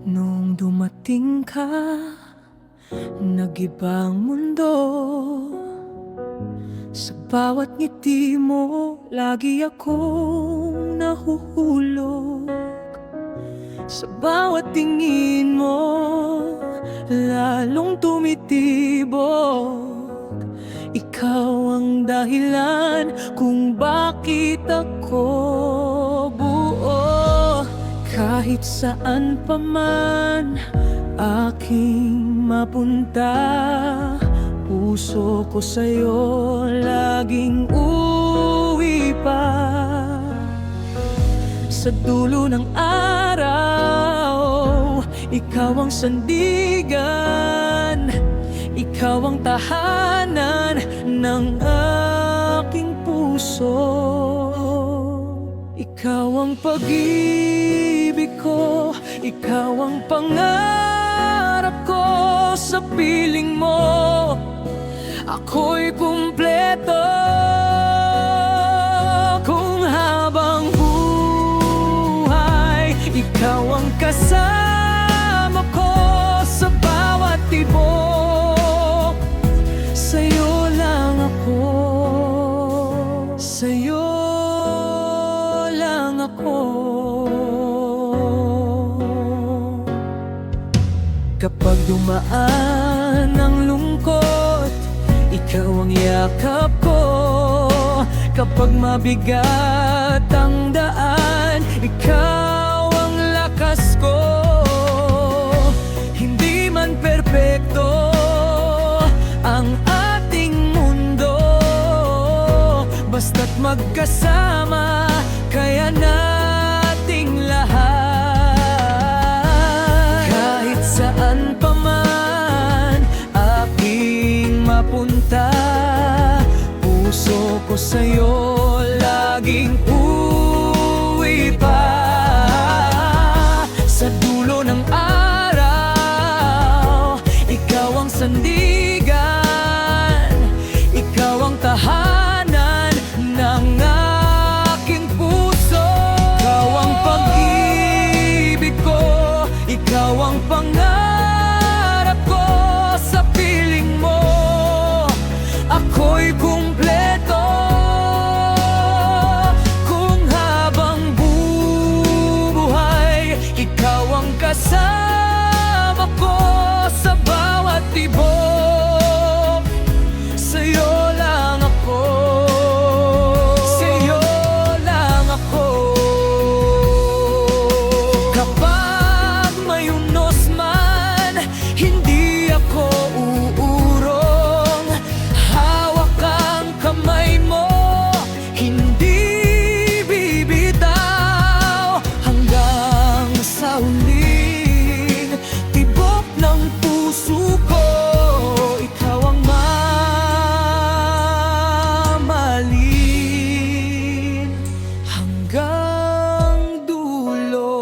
Nung dumating ka, nag-ibang mundo. Sa bawat ngiti mo, lagi akong nahuhulog. Sa bawat tingin mo, lalong tumitibok. Ikaw ang dahilan kung bakit ako buo. Kahit saan pa man aking mapunta, puso ko sa'yo laging uwi pa. Sa dulo ng araw, ikaw ang sandigan, ikaw ang tahanan ng aking puso. Ikaw ang pag-ibig ko, ikaw ang pangarap ko. Sa piling mo, ako'y kumpleto. Kung habang buhay, ikaw ang kasama ko. Sa bawat tibok, sa'yo lang ako. Sa'yo lang ako. Kapag dumaan ang lungkot, ikaw ang yakap ko. Kapag mabigat ang daan, ikaw ang lakas ko. Hindi man perpekto ang ating mundo, basta't magkasama, kaya nating lahat. Kahit saan pa man aking mapunta, puso ko sa'yo laging uwi pa. Sa dulo ng araw, ikaw ang sandigan, ikaw ang tahanan ng aking puso. Ikaw ang pag-ibig ko, ikaw ang pangarap ko. Sa piling mo, ako'y kumpleto. Kung habang bubuhay, ikaw ang kasama ko. Sa bawat tibok, sa'yo lang ako. Sa'yo lang ako. Kapag may unos man, hindi ako uurong. Hawak ang kamay mo, hindi bibitaw. Hanggang sa huling tibok ng puso ko, ikaw ang mamahalin hanggang dulo.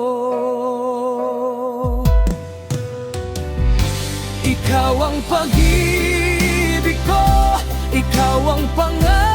Ikaw ang pag-ibig ko, ikaw ang pangarap